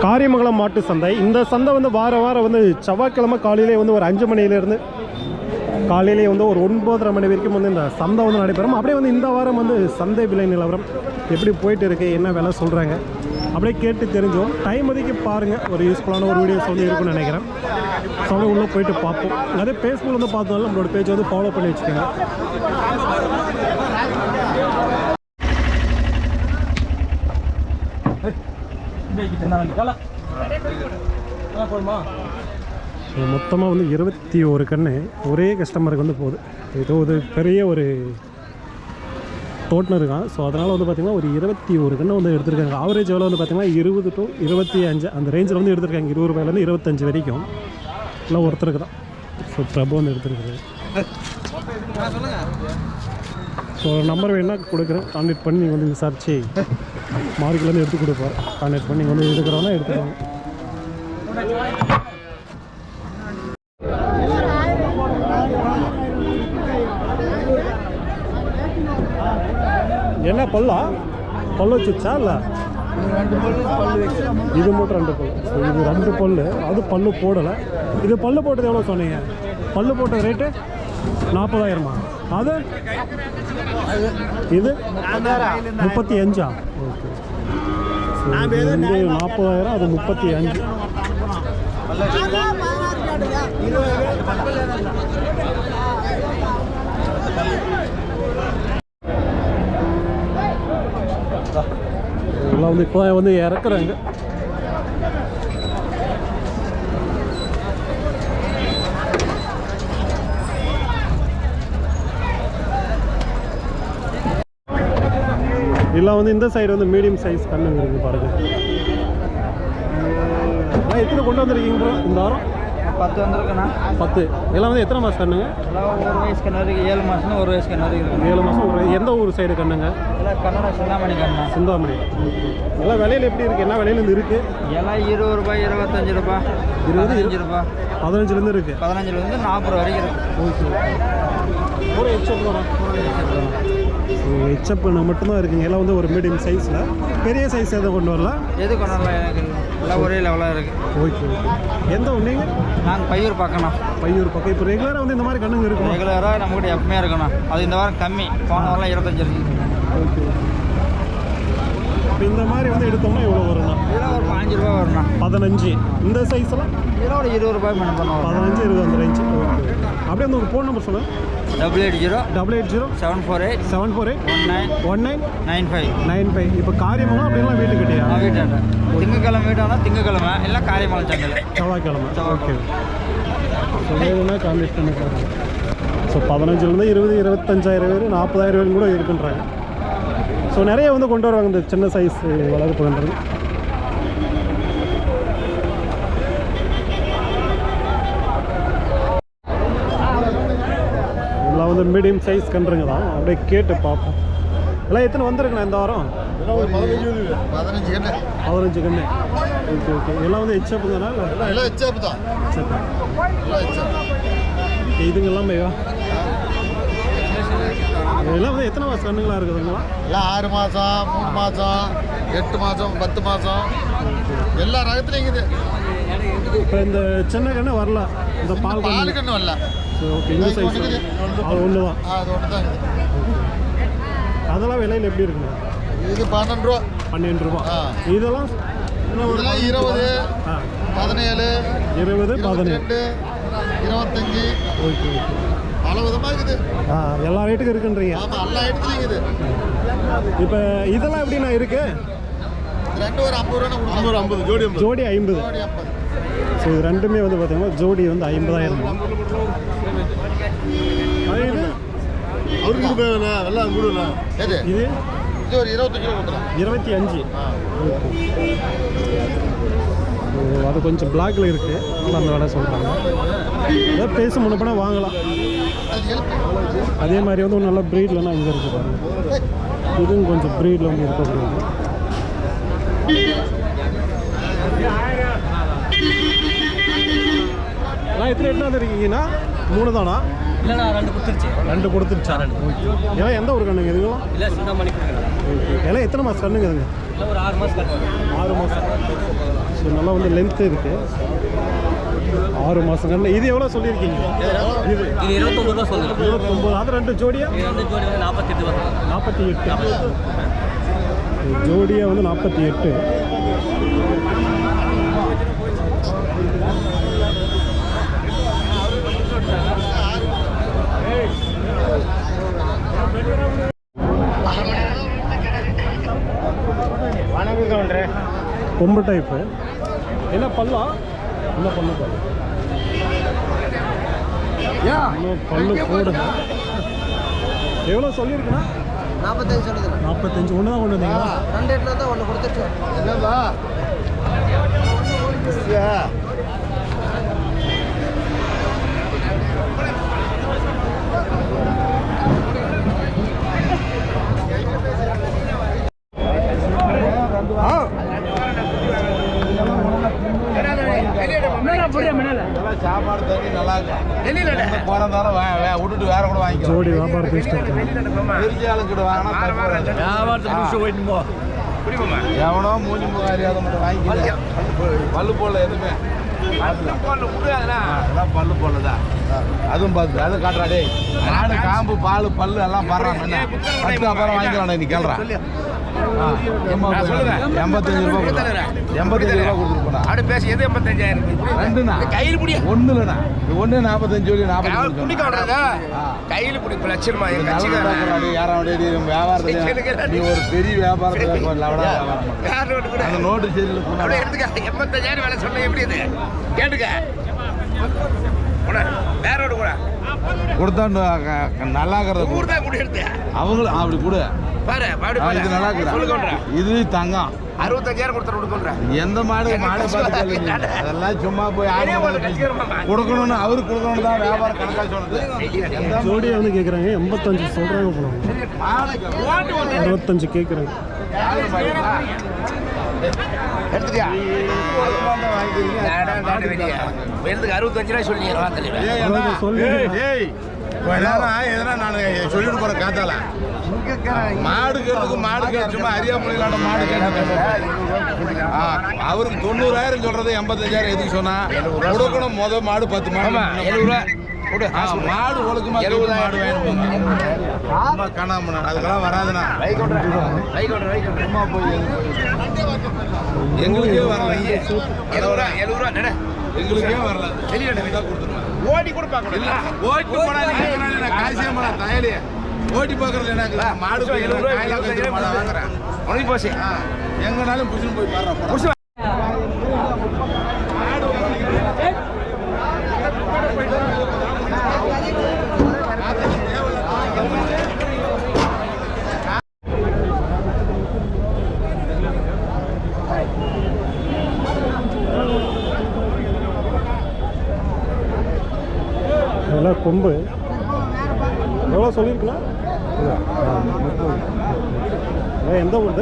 காரியமங்கலம் மாட்டு சந்தை. இந்த சந்தை வந்து வாரம் வந்து செவ்வாய்க்கிழமை காலையிலே வந்து ஒரு 5 மணியிலேருந்து காலையிலே வந்து ஒரு 9:30 மணி வரைக்கும் வந்து இந்த சந்தை வந்து நடைபெறும். அப்படியே வந்து இந்த வாரம் வந்து சந்தை விலை நிலவரம் எப்படி போயிட்டு இருக்கு, என்ன விலை சொல்கிறாங்க அப்படியே கேட்டு தெரிஞ்சோம். டைம் ஒதுக்கி பாருங்கள், ஒரு யூஸ்ஃபுல்லான ஒரு வீடியோஸ் வந்து இருக்குன்னு நினைக்கிறேன். ஸோ அப்படியே உள்ளே போயிட்டு பார்ப்போம். அதே ஃபேஸ்புக்கில் வந்து பார்த்தோம்னா நம்மளோட பேஜ் வந்து ஃபாலோ பண்ணி வச்சுக்கோங்க. மொத்தமாக வந்து 21 கன்று ஒரே கஸ்டமருக்கு வந்து போகுது. ஏதோ ஒரு பெரிய ஒரு தோட்டம் இருக்கான். ஸோ அதனால் வந்து பார்த்திங்கன்னா ஒரு 21 கன்று வந்து எடுத்துருக்காங்க. ஆவரேஜ் எவ்வளோ வந்து பார்த்திங்கன்னா 20 to 25 அந்த ரேஞ்சில் வந்து எடுத்துருக்காங்க. 20 ரூபாயிலேருந்து 25 வரைக்கும் இல்லை ஒருத்தருக்கு தான். ஸோ பிரபு வந்து எடுத்துருக்குது. ஸோ நம்பர் வேணா கொடுக்குறேன், கான்டெக்ட் பண்ணி நீங்கள் வந்து விசாரிச்சு மார்க்கெட்லேருந்து எடுத்து கொடுப்பார். கான்டெக்ட் பண்ணி வந்து எடுக்கிறோன்னா எடுத்துக்கோங்க. என்ன பல்லா பல்லு வச்சுச்சா இல்லை? இது மட்டும் 2 பல்லு. ஸோ இது 2 பல்லு, அது பல்லு போடலை. இது பல்லு போட்டது எவ்வளோ சொன்னீங்க? பல்லு போட்ட ரேட்டு 40,000. அது இது 35. ஓகே. இது வந்து 40,000, அது 35. இதெல்லாம் வந்து இப்போ வந்து இறக்குறாங்க. இதெல்லாம் வந்து இந்த சைடு வந்து மீடியம் சைஸ் கண்ணுங்க இருக்குது பாருங்க. எத்தனை கொண்டு வந்துருக்கீங்க ப்ரோ இந்த வாரம்? 10 வந்துருக்குண்ணா. 10. இதெல்லாம் வந்து எத்தனை மாதம் கண்ணுங்க? எல்லாம் 1 வயசு கண்ணு வரைக்கும், 7 மாதம் 1 வயசு கண்ணு வரைக்கும். 7 மாதம் 1 வயசு. எந்த ஊர் சைடு கண்ணுங்க? எல்லாம் கன்னடா சிந்தாமணி கண்ணா. சிந்தாமணி. எல்லாம் விலையில் எப்படி இருக்குது? என்ன விலையிலேருந்து இருக்குது? எல்லாம் 20 ரூபாய், 25 ரூபாய், 25 ரூபாய், 15லேருந்து இருக்குது. 15லேருந்து 40 வரைக்கும் இருக்குது. ஓகே. ஒரு ஹெச்எப் தான். ஹெச்எப் மட்டும்தான் இருக்குங்க. எல்லாம் வந்து ஒரு மீடியம் சைஸில். பெரிய சைஸ் எதை கொண்டு வரலாம்? எது கொண்டு வரலாம்? எனக்கு எல்லாம் ஒரே லெவலாக இருக்குது. Okay okay. எந்த ஊர் நீங்கள்? நாங்கள் பையூர் பார்க்கணும். பையூர் பக்கம். இப்போ ரெகுலராக வந்து இந்த மாதிரி கண்ணுங்க இருக்கும். ரெகுலராக நம்மகிட்ட எப்பவுமே இருக்கணும். அது இந்த வாரம் கம்மி, போன வாரம் 25 இருக்குது. ஓகே. இப்போ இந்த மாதிரி வந்து எடுத்தோம்னா எவ்வளோ வரும்ண்ணா? இதெல்லாம் ஒரு 5 ரூபா வரும்ண்ணா. 15. இந்த சைஸ்லாம் இதெல்லாம் ஒரு 20 ரூபாய் பண்ண பண்ணுவோம். 15, 20 அந்த ரேஞ்சு. ஓகே. அப்படியே வந்து ஒரு ஃபோன் நம்பர் சொல்லுங்கள். 880 748 1995 95. இப்போ காரியமங்கலம் அப்படிலாம் வீட்டு கிட்டியா? வீட்டாண்ட திங்கக்கிழமை வீட்டானா திங்கக்கிழமை எல்லாம் காரியமங்கலம் சந்தையில் செவ்வாய்க்கிழமை. ஓகே. வேணும்னா கான்டெக்ட் பண்ணி பாருங்க. ஸோ 15லேருந்து 20, 25,000 40,000 கூட இருக்குன்றாங்க. ஸோ நிறைய வந்து கொண்டு வருவாங்க இந்த சின்ன சைஸ் வளர்ப்பு பண்ணுறது. இதெல்லாம் வந்து மீடியம் சைஸ் கன்றுங்க தான். அப்படியே கேட்டு பார்ப்போம். எல்லாம் எத்தனை வந்திருக்குண்ணா இந்த வாரம்? 15 கண்ணு. 15 கண்ணு. Okay okay. எல்லாம் வந்து ஹெச்எப்புங்கண்ணா? எல்லாம் ஹெச்எப் தான். இதுங்க எல்லாமேவா? எல்லாம் வந்து எத்தனை மாதம் கண்ணுங்களா இருக்குதுங்களா? எல்லாம் 6 மாதம், 3 மாதம், 8 மாதம், 10 மாதம் எல்லா ரகத்துலையும் இருக்குது. இப்போ இந்த சின்ன கண்ணு வரல, இந்த பால் கண்ணு வரல. ஓகே. இந்த சைஸ் அது ஒன்று தான். அது ஒன்று தான் இருக்குது. அதெல்லாம் விலையில் எப்படி இருக்குங்க? இது 12 ரூபா. 12 ரூபா. இதெல்லாம் இதெல்லாம் 20, 17, 20, 18, 25. Okay okay. பல விதமாக இருக்குது. எல்லா ரேட்டுக்கும் இருக்குன்றீங்க? ஆமாம், எல்லா இடத்துலையும் இருக்குது. இப்போ இதெல்லாம் எப்படிண்ணா இருக்கு? ரெண்டு ஒரு 50 ரூபா. 50 ஜோடி. ஜோடி 50. ஸோ இது ரெண்டுமே வந்து பார்த்தீங்கன்னா ஜோடி வந்து 50,000. இது இது ஒரு 25 ரூபா கொடுத்துரும். 25. அது கொஞ்சம் பிளாக்ல இருக்குது, அதனால் அந்த விலை சொல்கிறாங்க. ஏதாவது பேச முன்னப்பனா வாங்கலாம். அதே மாதிரி வந்து ஒரு நல்ல ப்ரீட்லன்னா இங்கே இருக்குது பாருங்க. இதுவும் கொஞ்சம் ப்ரீடில் வந்து இருக்கக்கூடாது. எத்தனை எட்டாவது இருக்கீங்கன்னா 3 தானா? இல்லைண்ணா 2 கொடுத்துருச்சு. 2 கொடுத்துருச்சா? ஏன்னா எந்த ஒரு கண்ணுங்க இதுங்களா? இல்லை சிந்தாமணி கொடுக்குறேன். ஏன்னா எத்தனை மாதம் கண்ணுங்க இதுங்க? இல்லை ஒரு 6 மாதம் கட்டுவாங்க. 6 மாதம். ஸோ நல்லா வந்து லென்த்து இருக்குது. 6 மாதம் கண்ணு. இது எவ்வளோ சொல்லியிருக்கீங்க? இது 29 ரூபா சொல்லுங்கள். 29. அது 2 ஜோடியா? 2 ஜோடி வந்து 48 ரூபா. 48. ஜோடியாக வந்து 48. கொம்பு டைப்பு. என்ன பல்லா? என்ன பல்லு இன்னும் பல்லு போடுங்க. எவ்வளோ சொல்லியிருக்குண்ணா? 45 சொல்லுதுண்ணா. 45. ஒன்று தான் கொண்டு வந்தீங்களா? 2 இடத்துல தான் 1 கொடுத்துருச்சு. என்னப்பா சாப்பாடு தண்ணி நல்லா இருக்கும். போறதாலும் விட்டுட்டு வேற கூட வாங்கிக்கலாம். ஜோடி வியாபாரத்துக்கு இஷ்டம். கிட்ட வாங்கினா எவனோ மூஞ்சி முகம் அறியாத மட்டும் வாங்கிக்கலாம். பல்லு போடல எதுவுமே. பல்லு போடலதான். அதுவும் பார்த்து அது காட்டுறாடே. நாடு காம்பு பால் பல்லு எல்லாம் படுறான். பத்து அப்புறம் வாங்கிக்கலாம். நீ கேள்றான். 85 ரூபா 85 ரூபா கொடுத்துருப்பா. அப்படி பேசி எது 85,000 ரெண்டுண்ணா கையில் பிடி ஒண்ணு இல்லைண்ணா. இது ஒண்ணு 45 சொல்லி 40 குடிக்காடுறதா கையில் பிடி லட்சமா யாராவது வியாபாரத்துல நீ ஒரு பெரிய வியாபாரத்துல அந்த நோட்டு சரி 85,000 வேலை சொன்ன எப்படி இது கேட்டுக்க வேற ரோடு கூட கொடுத்தா நல்லா அவங்களும் அப்படி கொடு. இது நல்லா இருக்கு. இது தங்கம் 65,000 கொடுத்துறேன். எந்த மாடு பார்த்து அதெல்லாம் சும்மா போய் கொடுக்கணும்னு அவருக்கு கொடுக்கணும் தான் வியாபாரம் கணக்காக சொன்னது. ஜோடியை வந்து கேட்குறாங்க 85 சொல்கிறாங்க போனாங்க. 65 கேட்குறாங்க. எடுத்துட்டியா 65 ரூபாய் சொல்லி எதனா நான் சொல்லிட்டு போறேன் காத்தால மாடு கேட்கறதுக்கு சும்மா அரியாமலையிலான மாடு கேட்டு அவருக்கு 90,000 சொல்றது 85,000 எதுக்கு சொன்னா கொடுக்கணும். முதல் மாடு 10 மாடு 70 ரூபா மாடு ஒழுக்கமா 70 மாடு வேணும். காணாம அதுக்கெல்லாம் வராதுண்ணா. சும்மா போய் எங்களுக்கே வரல. 70 ரூபா எங்களுக்கே வரல. ஓடி கூட பார்க்கணும். ஓட்டி போனா காசியே தயலையே ஓட்டி பார்க்கறது எனக்கு மாடு 70 ரூபா வாங்குறேன். உனக்கு போச்சு எங்கனாலும் புடிச்சுன்னு போய் பாடுறேன். இதெல்லாம் கொம்பு எவ்வளோ சொல்லியிருக்குண்ணா? எந்த ஊர்?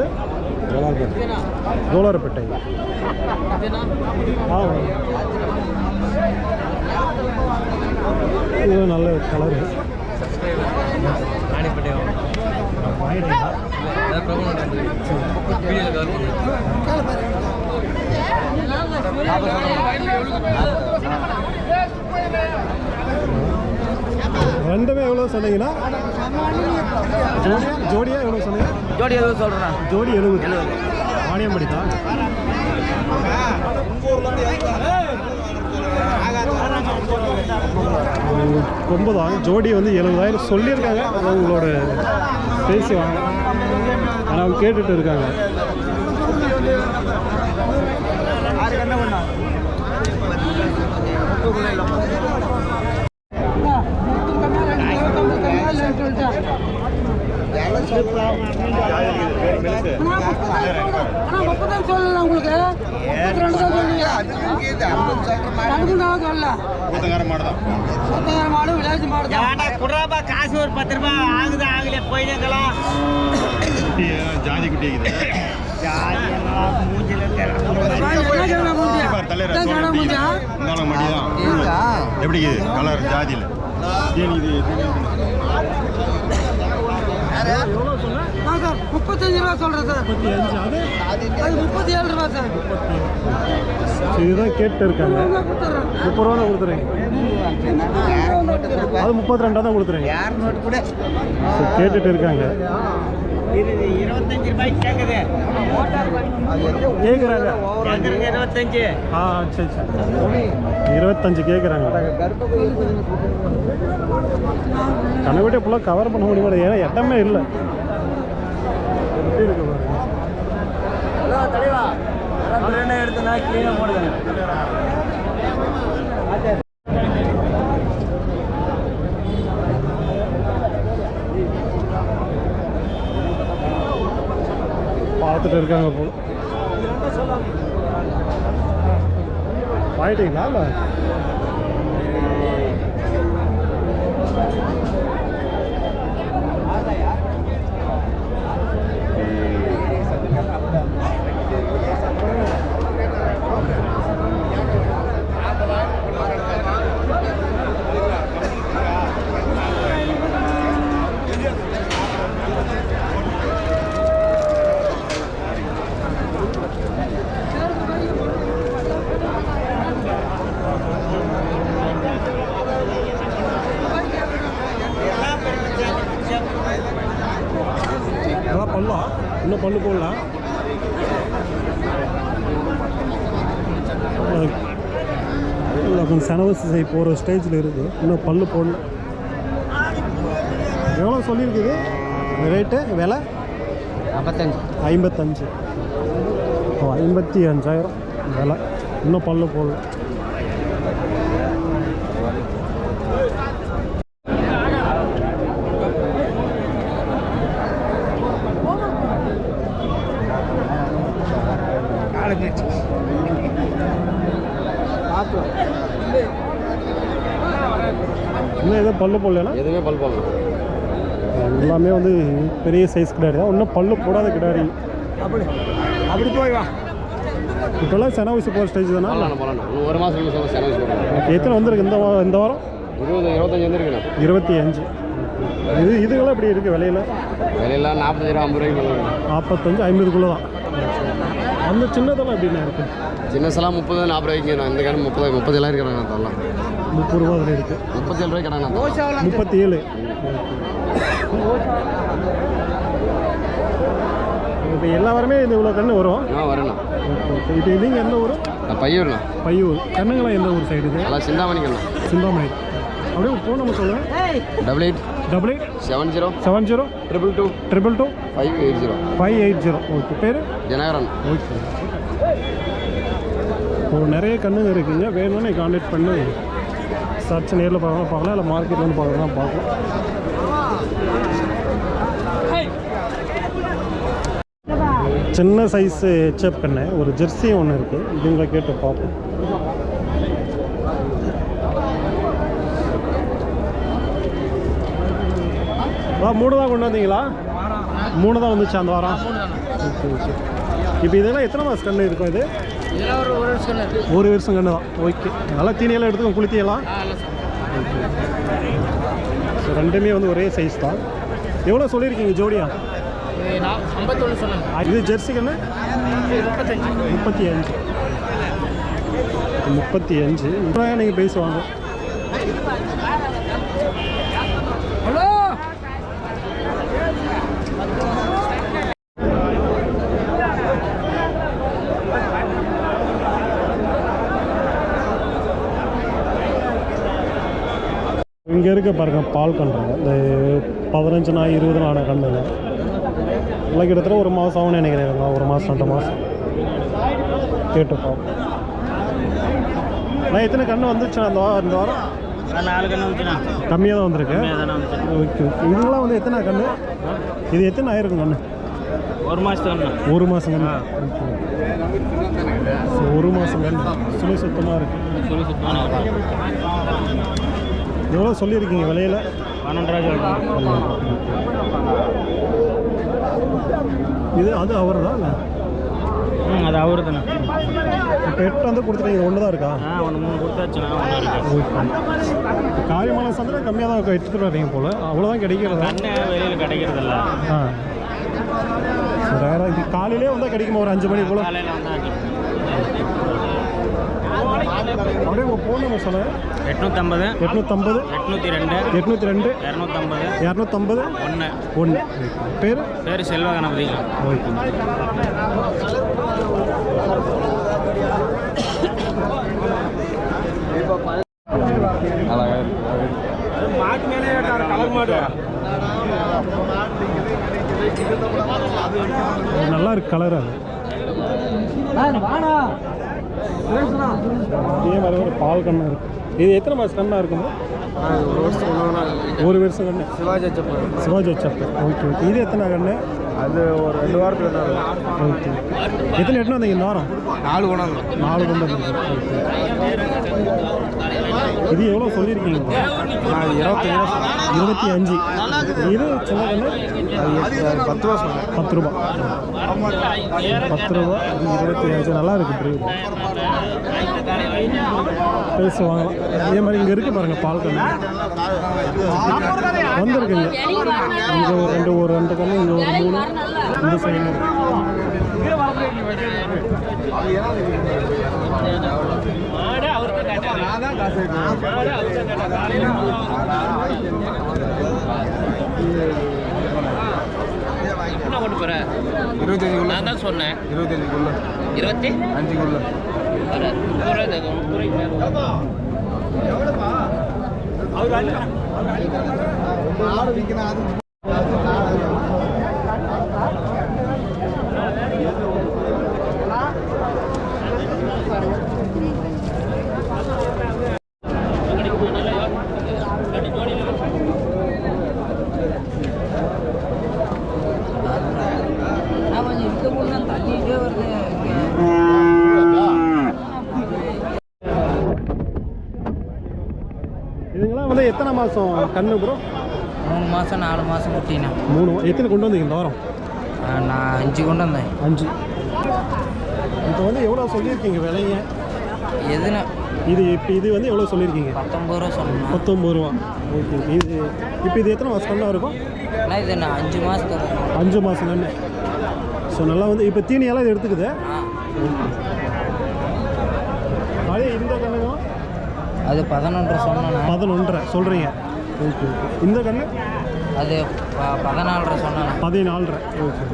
ஜோலார்பேட்டை. இது நல்ல கலரு. ரெண்டுமே எவ்வளோ சொன்னீங்கன்னா? ஜோடியா எவ்வளோ சொன்னீங்க? ஜோடி 70 சொல்கிறேன். ஜோடி 70. வாணியம்படி தான். கொம்பு தான். ஜோடி வந்து 70,000 சொல்லியிருக்காங்க. அது உங்களோட பேசி வாங்க. ஆனால் அவங்க கேட்டுட்டு இருக்காங்க. சொல்லல உங்களுக்கு 32 தான் சொல்லுங்க. மாடு விளையாட்டு மாடு குடுறாப்பா. காசு ஒரு 10 ரூபாய் ஆகுது ஆகல போயிடலாம். ஜாதி குட்டி எப்படி கலர் ஜாதியில் எவ்வளோ சொன்ன? சார் 35 ரூபா சொல்கிறேன் சார். 35. அது அது 37 ரூபா சார். இதுதான் கேட்டு இருக்காங்க. 30 ரூபா தான் கொடுத்துறீங்க. அது 32 தான் கொடுத்துறீங்க. யார் நோட்டு கூட கேட்டுட்டு இருக்காங்க. 25 ரூபாய்க்கு கேட்குது. கேட்குறாங்க. 25. ஆ சரி சரி. 25 கேட்குறாங்க. கணவட்டே ஃபுல்லாக கவர் பண்ண முடியாது, ஏன்னா இடமே இல்லை. எப்படி இருக்கு பாருங்க. எடுத்துனா கீழே போடுங்க. பார்த்துட்டு இருக்காங்க போல. வாங்கிட்டீங்களா இல்லை? அதெல்லாம் பண்ணலாம், இன்னும் பண்ணு போடலாம். கொஞ்சம் சனவசி போகிற ஸ்டேஜில் இருக்குது, இன்னும் பல்லு போடலாம். எவ்வளோ சொல்லியிருக்குது ரேட்டு? விலை 55. 55,000 விலை, இன்னும் பல்லு போடலாம். இன்னும் எதுவும் பல்லு போடலன்னா? எதுவுமே பல் போடலாம். எல்லாமே வந்து பெரிய சைஸ் கிடாரி தான், இன்னும் பல்லு போடாத கிடாரி. அப்படி போய் வா. இப்போல்லாம் சென வயசு போகிற ஸ்டேஜ் தானே? போகலாம். இன்னும் ஒரு மாதம் சர்வீஸ் போடலாம். ஓகே. எத்தனை வந்திருக்கு இந்த வாரம்? 25 வந்துருக்குண்ணா. 25. இதுக்கெல்லாம் எப்படி இருக்குது விலையில? விலையெல்லாம் 45 ரூபா 50 ரூபாய்க்கு. 45 50க்குள்ளே தான். அந்த சின்னதெல்லாம் எப்படின்னா இருக்குது? சின்னசெல்லாம் 30 40 ரூபாய்க்கு. இந்த காரணம் 30 எல்லாம் இருக்கிறாங்க. அதெல்லாம் 30 ரூபா அதில் இருக்குது. 37 ரூபாய்க்கு கிடங்க. 37. இப்போ எல்லா வாரமே இந்த இவ்வளோ கன்று வரும். வரேண்ணா. ஓகே. இப்போ நீங்கள் எந்த ஊர்? பையூர்ண்ணா. பையூர். கண்ணுங்களாம் எந்த ஊர் சைடு இது? அதான் சிந்தாமணிக்கண்ணா. சிந்தாமணி. அப்படியே ஃபோன் நம்பர் சொல்லுங்கள். 88 70 70 222 222 580. 580. ஓகே. பேர்? ஜனகரன். ஓகே. ஒரு நிறைய கண்ணுங்க இருக்குங்க, வேணும்னு கான்டாக்ட் பண்ணி சர்ச் நேரில் பார்க்கலாம் இல்லை மார்க்கெட் வந்து பார்க்கலாம் பார்க்கலாம். சின்ன சைஸு ஹெச்எப் கண்ணு ஒரு ஜெர்சி ஒன்று இருக்குது, இதுங்களை கேட்டு பார்ப்போம். மூணு தான் கொண்டு வந்தீங்களா? 3 தான் வந்துச்சு அந்த வாரம். Okay okay. இப்போ இதெல்லாம் எத்தனை மாதம் கண்ணு இருக்கும்? இது ஒரு வருஷம் கண்ணு தான். ஓகே. நல்லா தீனியெல்லாம் எடுத்துக்கோங்க, குளித்தியெல்லாம். ஓகே. ஸோ ரெண்டுமே வந்து ஒரே சைஸ் தான். எவ்வளோ சொல்லியிருக்கீங்க ஜோடியா? 51 சொன்னேன். இது ஜெர்சி கண்ணு 35. 35 இப்போ நீங்கள் பேசுவாங்க. ஹலோ. இங்கே இருக்க பாருங்க பால் கன்றுங்க, இந்த 15 நாள் 20 நாள் கன்றுங்க எல்லாம் கிட்டத்தட்ட ஒரு மாதம் ஆகும்னு நினைக்கிறேன். ஒரு மாதம் 2 மாதம் கேட்டுப்போம். நான் எத்தனை கன்று வந்துச்சு இந்த வாரம்? 4 கண்ணு வந்துச்சுண்ணா. கம்மியாக தான் வந்திருக்கு. Okay okay. இதுங்களாம் வந்து எத்தனை கன்று? இது எத்தனை ஆயிருக்கும் கன்று? 1 மாதத்துக்கு. 1 மாதம் கன்று. ஸோ 1 மாதம் கன்று சுழி சுத்தமாக இருக்குது. எவ்வளோ சொல்லியிருக்கீங்க விலையில்? 12 ரூபா. இது அது அவர் தான் இல்லை? அது அவரு தானே. பெட் வந்து கொடுத்துட்டீங்க, ஒன்று தான் இருக்கா? ஒன்று 3 கொடுத்தாச்சுண்ணா, ஒன்று இருக்கு. ஓகே. காரியமான சந்தையில் கம்மியாக தான் எடுத்துகிட்டு வரீங்க போல், அவ்வளோதான் கிடைக்கிறதா? கண்ணு வெளியில் கிடைக்கிறதில்ல. வேறு இது காலையிலே வந்தால் கிடைக்குமா ஒரு 5 மணி போல்? காலையில் வந்தால் அப்படியே உங்கள் ஃபோன் நம்பர் சொல்லுங்கள். 850 850 802 802 250 250 1. 1. பேர் செல்வ கணபதி. ஓகே. மாட்டு மேலே கலர் மாடு நல்லா இருக்கு கலர். அது இதே மாதிரி ஒரு பால் கண்ணா இருக்கு. இது எத்தனை மாதம் கண்ணா இருக்குங்க? 1 வருஷம் கண்ணு. சிவாஜி சப்பு. Okay okay. இது எத்தனை கண்ணு? அது ஒரு 2 வாரத்துக்கு. ஓகே. எத்தனை எட்டுனா வந்தீங்க இந்த வாரம்? 4 குணம். 4 கொண்டு வந்தீங்க. இது எவ்வளோ சொல்லியிருக்கீங்க? 25. இது சின்ன கண்ணு 10 ரூபா சொன்னேன். 10 ரூபா. 10 ரூபா. 25. நல்லா இருக்கு ப்ரீட். பேசு வாங்கலாம். அதே மாதிரி இங்கே இருக்குது பாருங்கள் பால் கண்ணு வந்துருக்குங்க. இங்கே ஒரு 2 கண்ணு, இங்கே ஒரு 3, இந்த சைடு கொண்டு போகிறேன். 25 நான் தான் சொன்னேன். 25 25 இதுங்களாம் வந்து எத்தனை மாதம் கண்ணு ப்ரோ? 3 மாதம் 4 மாதம் குட்டினா. 3. எத்தனை கொண்டு வந்தீங்க இந்த வாரம்? நான் 5 கொண்டு வந்தேன். 5. இப்போ வந்து எவ்வளோ சொல்லியிருக்கீங்க விலைங்க? எதுனா இது வந்து எவ்வளோ சொல்லியிருக்கீங்க? 19 ரூபா சொல்லணும். 19 ரூபா. ஓகே. இது எத்தனை மாதம் கண்ணாக இருக்கும்? ஆனால் இது நான் 5 மாதத்துக்கு. 5 மாதம் கண்ணு. ஸோ நல்லா வந்து இப்போ தீனியெல்லாம் இது எடுத்துக்குது. அதே இந்த கண்ணுங்க அது 11 சொன்னேன். 11.5 சொல்கிறீங்க. Okay okay. இந்த கண்ணு அது 14 சொன்னேன். 14.5. ஓகே.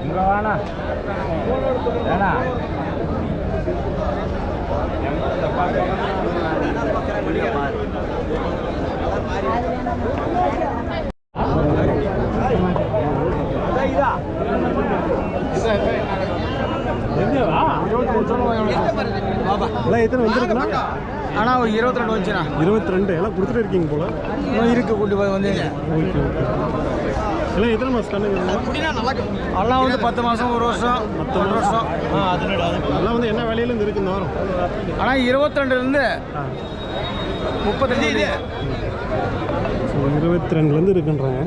இங்கே வாண்ணா வேணா. எல்லாம் எத்தனை வந்துருக்குண்ணா? ஆனால் ஒரு 22 வந்துச்சுண்ணா. 22 எல்லாம் கொடுத்துட்டு இருக்கீங்க போல. இருக்கு கூட்டி போய் வந்து. Okay okay. எல்லாம் எத்தனை மாதம் கண்ணுங்க? எல்லாம் வந்து 10 மாதம் 1 வருஷம் 10 வருஷம். எல்லாம் வந்து என்ன வேலையிலேருந்து இருக்குது இந்த வாரம்? ஆனால் 22லேருந்து 35. ஸோ 22லேருந்து இருக்குன்றாங்க.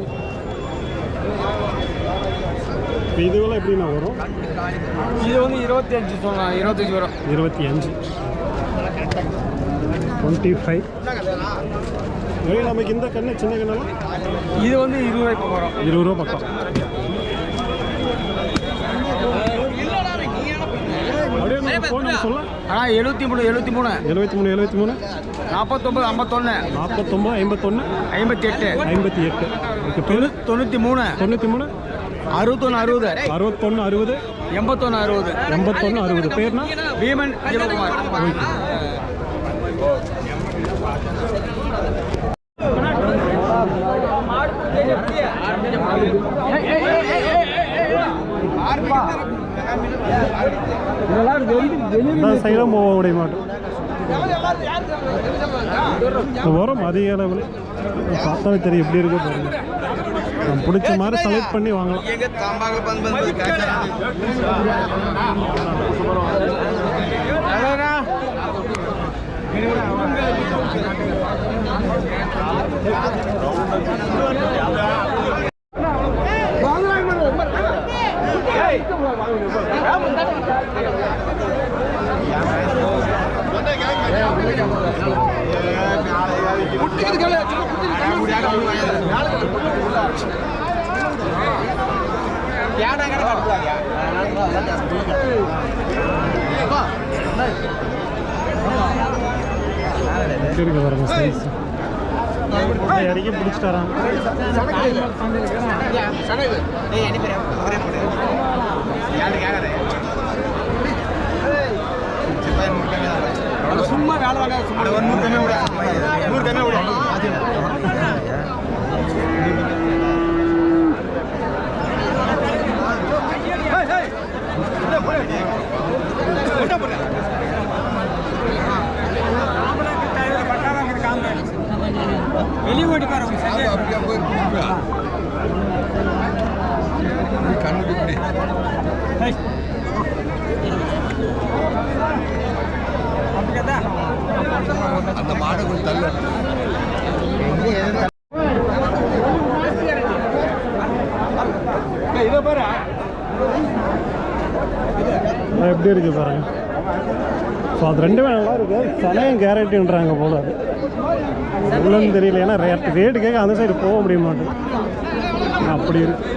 இப்போ இதுவெல்லாம் எப்படின்னா வரும்? இது வந்து 25 சொல்லலாம். 25 வரும். 25. 25. நமக்கு இந்த கண்ணு சின்ன கண்ணெல்லாம் இது வந்து 20 ரூபாய்க்கு வரும். 20 ரூபா பக்கம். அப்படியே ஃபோன் நம்பர் சொல்ல. ஆனால் 73 73 73 73 49 51 49 51 58 58. ஓகே. பேர் 93 93 61 60 61 60 81 60 81 60. பேர்னா பீமன் ஜீவகுமார். சைடம் போக முடிய மாட்டோம். வரும் அதிக அளவில் பார்த்தாலே தெரியும் எப்படி இருக்கு பாருங்க. நம்ம பிடிச்ச மாதிரி செலக்ட் பண்ணி வாங்கலாம். எவ்வளோண்ணா? இருக்கு பாருங்க சைஸ் இறக்கி பிடிச்சிட்டாரான். சும்மா வேலை வாங்க வெளியே ஓடி பாருங்க அந்த மாடு கொஞ்சம் தள்ளு. எப்படி இருக்கு பாருங்க. ஸோ அது ரெண்டுமே நல்லா இருக்கு. சனையும் கேரட்டுன்றாங்க போல அது உள்ளன்னு தெரியல. ஏன்னா ரேட்டு கேட்க அந்த சைடு போக முடிய மாட்டேன். அப்படி இருக்கு.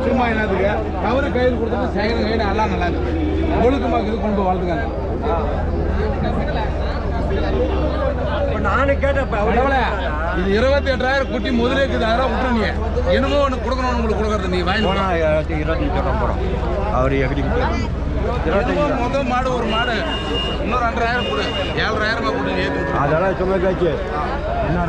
சும்மா என்னதுக்கு கவரு கையில் கொடுத்துட்டு சேகரம் கையில் எல்லாம் நல்லா இருக்கு. ஒழுக்கமாக இது கொண்டு வளர்த்துக்காங்க. நானும் கேட்டேன் இது 28,000 குட்டி முதலே இருக்குது. அதெல்லாம் விட்டுருங்க. என்னமோ ஒன்று கொடுக்கணும்னு உங்களுக்கு கொடுக்கறது நீ வாங்கி 25 போகிறோம். அவர் எப்படி முதல் மாடு ஒரு மாடு இன்னும் 2,500 கொடு. 7,000 கொடு. அதெல்லாம் சும்மா காய்ச்சி இன்னும்